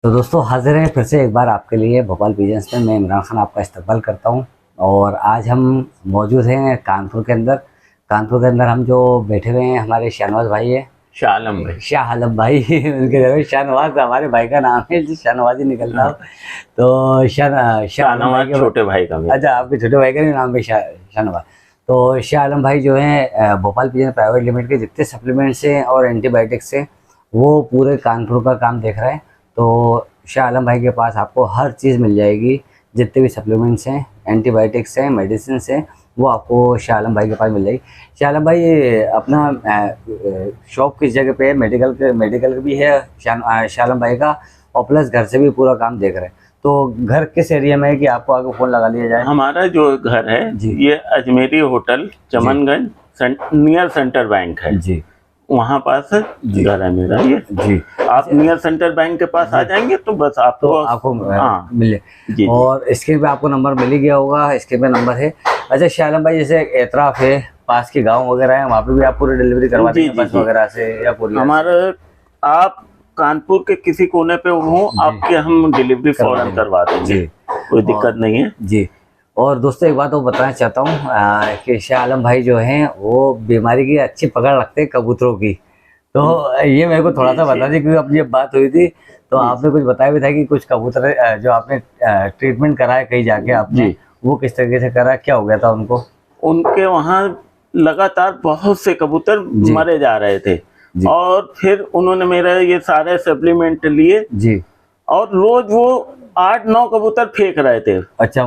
तो दोस्तों हाजिर हैं फिर से एक बार आपके लिए भोपाल पिजन्स में। मैं इमरान खान आपका इस्तकबाल करता हूं और आज हम मौजूद हैं कानपुर के अंदर। कानपुर के अंदर हम जो बैठे हुए हैं हमारे शाहनवाज भाई है, शाह आलम भाई। शाह आलम भाई उनके घर में शाहनवाज हमारे भाई का नाम है, शाहनवाज ही निकलता हो तो शाह आलम भाई के छोटे भाई का भी। अच्छा, आपके छोटे भाई का भी नाम है शाहनवाज। तो शाह आलम भाई जो है भोपाल पिजन प्राइवेट लिमिटेड के जितने सप्लीमेंट्स हैं और एंटीबायोटिक्स हैं वो पूरे कानपुर का काम देख रहे हैं। तो शाह आलम भाई के पास आपको हर चीज़ मिल जाएगी, जितने भी सप्लीमेंट्स हैं, एंटीबायोटिक्स हैं, मेडिसिन हैं, वो आपको शाह आलम भाई के पास मिल जाएगी। शाह आलम भाई अपना शॉप किस जगह पे है? मेडिकल भी है शाह आलम भाई का, और प्लस घर से भी पूरा काम देख रहे हैं। तो घर किस एरिया में है कि आपको आगे फ़ोन लगा लिया जाए? हमारा जो घर है ये Ajmeri hotel Chamanganj near centre bank है जी, वहाँ पास घर है मेरा ये जी। आप नियर सेंटर बैंक के पास आ जाएंगे तो बस आपको हाँ मिले जी। और स्क्रीन पे आपको नंबर मिल ही गया होगा, स्क्रीन पे नंबर है। अच्छा शाह आलम भाई, जैसे एतराफ़ है, पास के गांव वगैरह है, वहाँ पे भी आप पूरी डिलीवरी करवा देंगे बस वगैरह से या पूरी? हमारे आप कानपुर के किसी कोने पे हो आपके हम डिलीवरी फौरन करवा देंगे, कोई दिक्कत नहीं है जी। और दोस्तों एक बात और बताना चाहता हूँ कि शाह आलम भाई जो हैं वो बीमारी की अच्छी पकड़ रखते हैं कबूतरों की। तो ये मेरे को थोड़ा सा बता दी, क्योंकि अब ये बात हुई थी तो आपने कुछ बताया भी था कि कुछ कबूतर जो आपने ट्रीटमेंट कराया कहीं जाके आपने, वो किस तरीके से करा, क्या हो गया था उनको? उनके वहाँ लगातार बहुत से कबूतर मरे जा रहे थे और फिर उन्होंने मेरा ये सारे सप्लीमेंट लिए जी, और रोज वो 8-9 कबूतर फेंक रहे थे। अच्छा,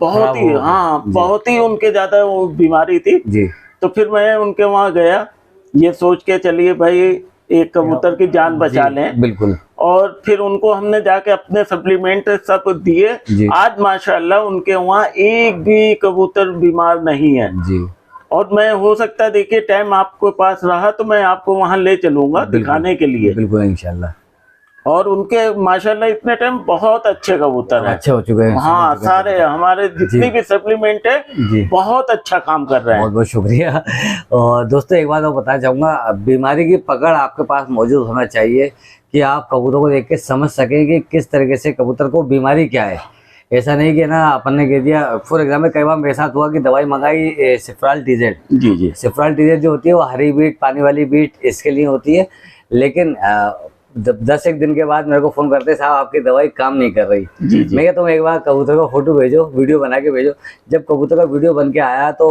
बहुत ही बहुत ही उनके ज्यादा वो बीमारी थी जी। तो फिर मैं उनके वहाँ गया ये सोच के चलिए भाई एक कबूतर की जान बचा लें, बिल्कुल। और फिर उनको हमने जाके अपने सप्लीमेंट सब दिए। आज माशाल्लाह उनके वहाँ एक भी कबूतर बीमार नहीं है जी। और मैं हो सकता है देखिए टाइम आपके पास रहा तो मैं आपको वहाँ ले चलूंगा दिखाने के लिए, बिल्कुल इंशाल्लाह। और उनके माशाल्लाह इतने टाइम बहुत अच्छे कबूतर हैं, अच्छे हो चुके हैं। हाँ सारे हमारे जितनी भी सप्लीमेंट है बहुत अच्छा काम कर रहे हैं। बहुत बहुत शुक्रिया। और दोस्तों एक बात और बताना चाहूँगा, बीमारी की पकड़ आपके पास मौजूद होना चाहिए कि आप कबूतर को देख के समझ सकें कि किस तरीके से कबूतर को बीमारी क्या है। ऐसा नहीं कि ना अपन ने कह दिया। फॉर एग्जाम्पल कई बार मेरे साथ हुआ कि दवाई मंगाई सिफ्राल टीजेड जी, सिफ्राल टीजेड जो होती है वो हरी बीट, पानी वाली बीट इसके लिए होती है, लेकिन 10 दिन के बाद मेरे को फोन करते साहब आपकी दवाई काम नहीं कर रही जी। मैं कहता हूँ एक बार कबूतर का फोटो भेजो, वीडियो बना के भेजो। जब कबूतर का वीडियो बन के आया तो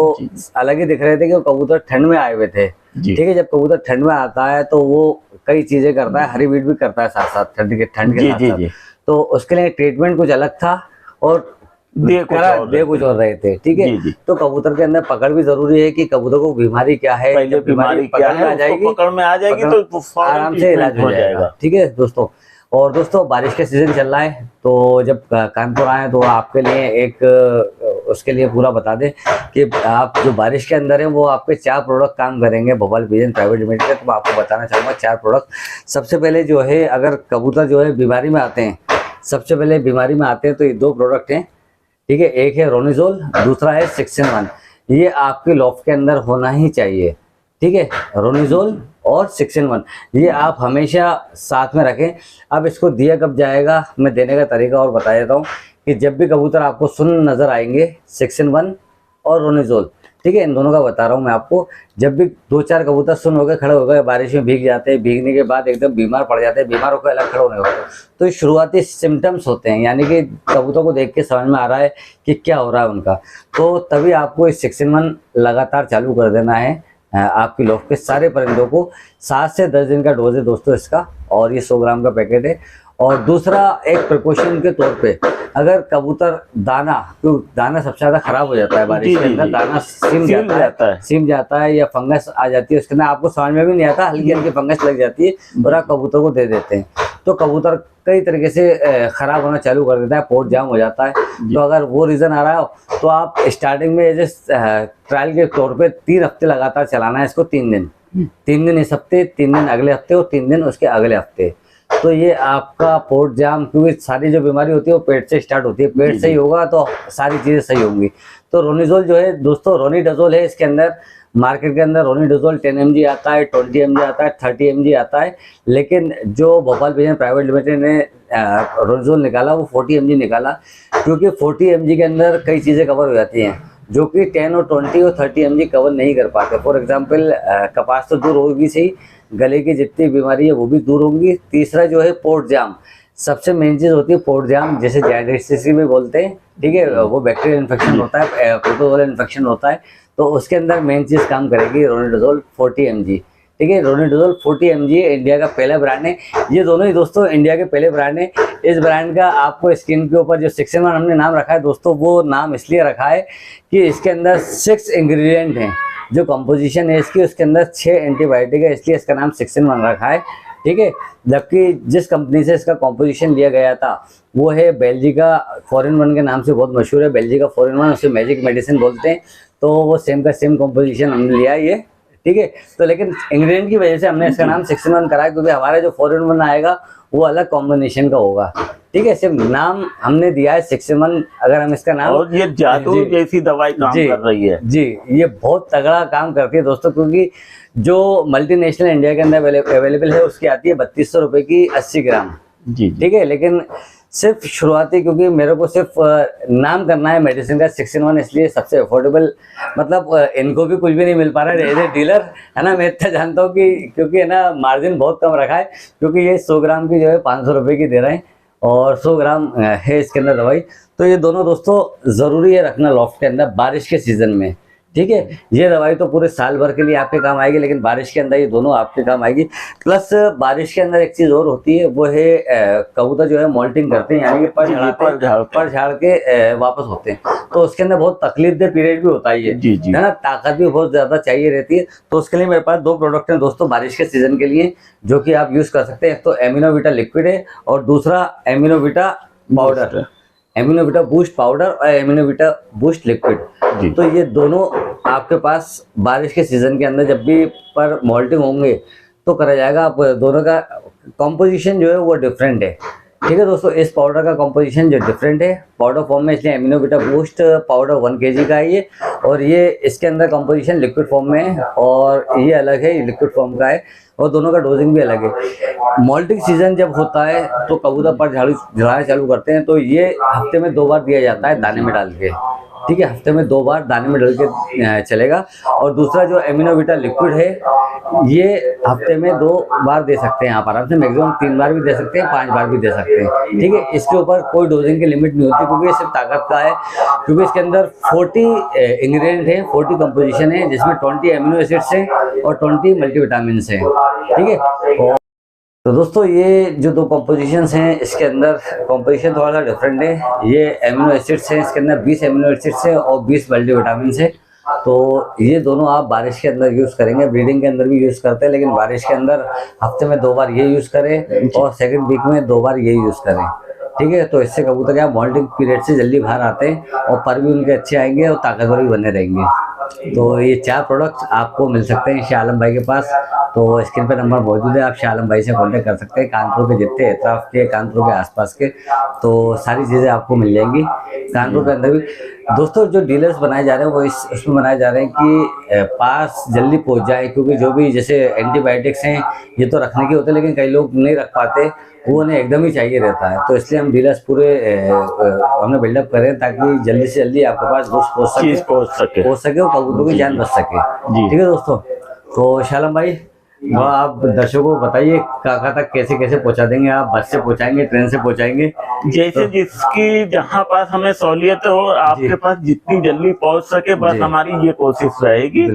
अलग ही दिख रहे थे कि वो कबूतर ठंड में आए हुए थे, ठीक है। जब कबूतर ठंड में आता है तो वो कई चीजें करता है, हरी बीट भी करता है साथ साथ ठंड के साथ। तो उसके लिए ट्रीटमेंट कुछ अलग था और दे कुछ और रहे थे, ठीक है। तो कबूतर के अंदर पकड़ भी जरूरी है कि कबूतर को बीमारी क्या है, पहले बीमारी क्या है पकड़ में आ जाएगी तो आराम से इलाज हो जाएगा, ठीक है दोस्तों। और दोस्तों बारिश का सीजन चल रहा है, तो जब कानपुर आए तो आपके लिए एक उसके लिए पूरा बता दें कि आप जो बारिश के अंदर है वो आपके 4 प्रोडक्ट काम करेंगे भोपाल पिजन प्राइवेट लिमिटेड के। तो मैं आपको बताना चाहूँगा 4 प्रोडक्ट। सबसे पहले जो है, अगर कबूतर जो है बीमारी में आते हैं, सबसे पहले बीमारी में आते हैं तो ये 2 प्रोडक्ट हैं, ठीक है। एक है रोनिजोल, दूसरा है 6-in-1। ये आपके लॉफ्ट के अंदर होना ही चाहिए, ठीक है। रोनिजोल और 6-in-1 ये आप हमेशा साथ में रखें। अब इसको दिया कब जाएगा, मैं देने का तरीका और बता देता हूँ कि जब भी कबूतर आपको सुन्न नजर आएंगे 6-in-1 और रोनिजोल, ठीक है, इन दोनों का बता रहा हूँ मैं आपको। जब भी 2-4 कबूतर सुन्न हो गए, खड़े हो गए, बारिश में भीग जाते हैं, भीगने के बाद एकदम बीमार पड़ जाते हैं, बीमार होकर अलग खड़े होने होते हैं, तो ये शुरुआती सिम्टम्स होते हैं, यानी कि कबूतर को देख के समझ में आ रहा है कि क्या हो रहा है उनका। तो तभी आपको इस 6-in-1 लगातार चालू कर देना है आपकी लॉफ्ट के सारे परिंदों को। 7 से 10 दिन का डोज है दोस्तों इसका, और ये 100 ग्राम का पैकेट है। और दूसरा एक प्रिकॉशन के तौर पे, अगर कबूतर दाना सबसे ज्यादा खराब हो जाता है बारिश के अंदर, दाना सीम जाता है या फंगस आ जाती है उसके अंदर, आपको समझ में भी नहीं आता, हल्की हल्की फंगस लग जाती है और आप कबूतर को दे देते हैं, तो कबूतर कई तरीके से खराब होना चालू कर देता है, पोर्ट जाम हो जाता है। तो अगर वो रीजन आ रहा है तो आप स्टार्टिंग में एज ट्रायल के तौर पे 3 हफ्ते लगातार चलाना है इसको। 3 दिन इस हफ्ते, 3 दिन अगले हफ्ते और 3 दिन उसके अगले हफ्ते। तो ये आपका पोर्ट जाम, क्योंकि सारी जो बीमारी होती है वो पेट से स्टार्ट होती है, पेट सही होगा तो सारी चीजें सही होंगी। तो रोनिजोल जो है दोस्तों, रोनिडाजोल है इसके अंदर, मार्केट के अंदर रोनिडाज़ोल 10 mg आता है, 20 mg आता है, 30 mg आता है, लेकिन जो भोपाल विजन प्राइवेट लिमिटेड ने रोनिडाज़ोल निकाला वो 40 mg निकाला, क्योंकि 40 mg के अंदर कई चीज़ें कवर हो जाती हैं जो कि 10 और 20 और 30 mg कवर नहीं कर पाते। फॉर एग्जांपल कपास तो दूर होगी सही, गले की जितनी बीमारी है वो भी दूर होंगी। तीसरा जो है पोर्ट जाम, सबसे मेन चीज़ होती है पोर्ट जाम, जैसे जाइंटिस में बोलते हैं, ठीक है, वो बैक्टीरियल इन्फेक्शन होता है, प्रोटोजोल इन्फेक्शन होता है, तो उसके अंदर मेन चीज़ काम करेगी रोनिडाज़ोल 40 mg। ठीक है, रोनिडाज़ोल 40 mg इंडिया का पहला ब्रांड है। ये दोनों ही दोस्तों इंडिया के पहले ब्रांड है। इस ब्रांड का आपको स्क्रीन के ऊपर जो 6 in 1 हमने नाम रखा है दोस्तों, वो नाम इसलिए रखा है कि इसके अंदर 6 इंग्रेडिएंट हैं। जो कंपोजिशन है इसकी, उसके अंदर 6 एंटीबायोटिक है, इसलिए इसका नाम 6 in 1 रखा है। ठीक है, जबकि जिस कंपनी से इसका कंपोजिशन लिया गया था वो है बेल्जिका 4 in 1 के नाम से बहुत मशहूर है। बेल्जिका 4 in 1, उसे मैजिक मेडिसिन बोलते हैं। तो वो सेम का सेम कंपोजिशन हमने लिया है ये, ठीक है। तो लेकिन इंग्रेडिएंट की वजह से हमने इसका नाम 6 in 1 करा है, क्योंकि हमारा जो 4 in 1 आएगा वो अलग कॉम्बिनेशन का होगा। ठीक है, सिर्फ नाम हमने दिया है 6 in 1। अगर हम इसका नाम, और ये जादू जैसी दवाई काम कर रही है जी, ये बहुत तगड़ा काम करती है दोस्तों, क्योंकि जो मल्टीनेशनल इंडिया के अंदर अवेलेबल है उसकी आती है 3200 रुपये की 80 ग्राम। जी, ठीक है, लेकिन सिर्फ शुरुआती, क्योंकि मेरे को सिर्फ नाम करना है मेडिसिन का 6 in 1, इसलिए सबसे अफोर्डेबल, मतलब इनको भी कुछ भी नहीं मिल पा रहा है एज ए डीलर, है ना। मैं इतना जानता हूँ कि क्योंकि है ना मार्जिन बहुत कम रखा है, क्योंकि ये 100 ग्राम की जो है 500 रुपये की दे रहे हैं और 100 ग्राम है इसके अंदर दवाई। तो ये दोनों दोस्तों ज़रूरी है रखना लॉफ्ट के अंदर बारिश के सीज़न में। ठीक है, ये दवाई तो पूरे साल भर के लिए आपके काम आएगी, लेकिन बारिश के अंदर ये दोनों आपके काम आएगी। प्लस बारिश के अंदर एक चीज़ और होती है, वो है कबूतर जो है मोल्टिंग करते हैं, यानी कि पर झाड़ के वापस होते हैं, तो उसके अंदर बहुत तकलीफदेह पीरियड भी होता है ये, है ना। ताकत भी बहुत ज़्यादा चाहिए रहती है। तो उसके लिए मेरे पास 2 प्रोडक्ट हैं दोस्तों बारिश के सीज़न के लिए, जो कि आप यूज़ कर सकते हैं। एक तो एमिनोविटा लिक्विड है और दूसरा एमिनोविटा पाउडर, एमिनोविटा बूस्ट पाउडर और एमिनोविटा बूस्ट लिक्विड। तो ये दोनों आपके पास बारिश के सीजन के अंदर जब भी पर मोल्टिंग होंगे तो करा जाएगा। आप दोनों का कॉम्पोजिशन जो है वो डिफरेंट है। ठीक है दोस्तों, इस पाउडर का कॉम्पोजिशन जो डिफरेंट है पाउडर फॉर्म में, इसलिए एमिनोविटा बूस्ट पाउडर 1 kg का है ये, और ये इसके अंदर कॉम्पोजिशन लिक्विड फॉर्म में है और ये अलग है, ये लिक्विड फॉर्म का है, और दोनों का डोजिंग भी अलग है। मोल्टिंग सीजन जब होता है तो कबूतर पर झड़ाना चालू करते हैं, तो ये हफ्ते में 2 बार दिया जाता है दाने में डाल के। ठीक है, हफ्ते में 2 बार दाने में डाल के चलेगा। और दूसरा जो एमिनोविटा लिक्विड है ये हफ्ते में 2 बार दे सकते हैं आप आराम से, मैक्सिमम 3 बार भी दे सकते हैं, 5 बार भी दे सकते हैं। ठीक है, इसके ऊपर कोई डोजिंग की लिमिट नहीं होती, क्योंकि ये सिर्फ ताकत का है, क्योंकि इसके अंदर 40 इंग्रेडिएंट है, 40 कंपोजिशन है, जिसमें 20 एमिनो एसिड्स हैं और 20 मल्टीविटामिन हैं। ठीक है, तो दोस्तों ये जो 2 कंपोजिशंस हैं इसके अंदर कंपोजिशन थोड़ा सा डिफरेंट है। ये एमिनो एसिड्स हैं, इसके अंदर 20 एमिनो एसिड्स हैं और 20 मल्टीविटामिन है। तो ये दोनों आप बारिश के अंदर यूज़ करेंगे, ब्रीडिंग के अंदर भी यूज़ करते हैं, लेकिन बारिश के अंदर हफ्ते में 2 बार ये यूज़ करें और सेकंड वीक में 2 बार ये यूज़ करें। ठीक है, तो इससे कबूतर क्या मोल्टिंग पीरियड से जल्दी बाहर आते हैं और पर भी उनके अच्छे आएंगे और ताकतवर भी बने रहेंगे। तो ये 4 प्रोडक्ट्स आपको मिल सकते हैं शाह आलम भाई के पास। तो स्क्रीन पे नंबर मौजूद है, आप शाह आलम भाई से कांटेक्ट कर सकते हैं। कानपुर के जितने एतराफ़ के, कानपुर के आसपास के, तो सारी चीज़ें आपको मिल जाएंगी। कानपुर के अंदर भी दोस्तों जो डीलर्स बनाए जा रहे हैं वो इसमें बनाए जा रहे हैं कि पास जल्दी पहुंच जाए, क्योंकि जो भी जैसे एंटीबायोटिक्स हैं ये तो रखने के होते हैं, लेकिन कई लोग नहीं रख पाते, वो उन्हें एकदम ही चाहिए रहता है। तो इसलिए हम डीलर्स पूरे हमने बिल्डअप करें ताकि जल्दी से जल्दी आपके पास दोस्त पहुँच सके और कबूतरों की जान बच सके। ठीक है दोस्तों, तो शाह आलम भाई आप दर्शकों को बताइए कहाँ तक कैसे कैसे पहुंचा देंगे आप? बस से पहुंचाएंगे, ट्रेन से पहुंचाएंगे, जैसे तो, जिसकी जहाँ पास हमें सहूलियत हो, आपके पास जितनी जल्दी पहुंच सके, बस हमारी ये कोशिश रहेगी।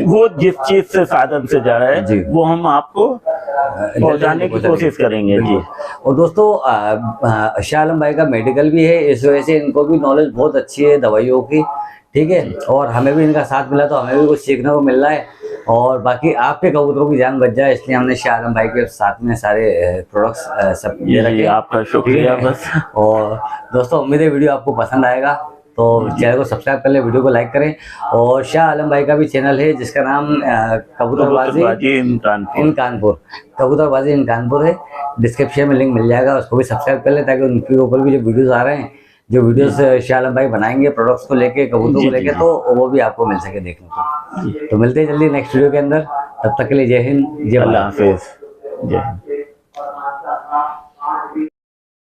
वो जिस चीज से साधन से जा रहा है वो हम आपको पहुंचाने की कोशिश करेंगे जी। और दोस्तों शाह आलम भाई का मेडिकल भी है, इस वजह से इनको भी नॉलेज बहुत अच्छी है दवाइयों की। ठीक है, और हमें भी इनका साथ मिला तो हमें भी कुछ सीखने को मिल रहा है, और बाकी आपके कबूतरों की जान बच जाए, इसलिए हमने शाह आलम भाई के साथ में सारे प्रोडक्ट्स सब दे रखे। आपका शुक्रिया बस। और दोस्तों उम्मीद है वीडियो आपको पसंद आएगा, तो चैनल को सब्सक्राइब कर ले, वीडियो को लाइक करें। और शाह आलम भाई का भी चैनल है जिसका नाम कबूतरबाजी इन कानपुर, कबूतरबाजी इन कानपुर है। डिस्क्रिप्शन में लिंक मिल जाएगा, उसको भी सब्सक्राइब कर ले ताकि उनके ऊपर भी जो वीडियोस आ रहे हैं जो वीडियोस शाह आलम भाई बनाएंगे प्रोडक्ट्स को लेके, कबूतरों को लेके, तो वो भी आपको मिल सके देखने को। तो मिलते हैं जल्दी नेक्स्ट वीडियो के अंदर, तब तक के लिए जय हिंद, जय अल्लाह भारत। हाफिज, जय हिंद।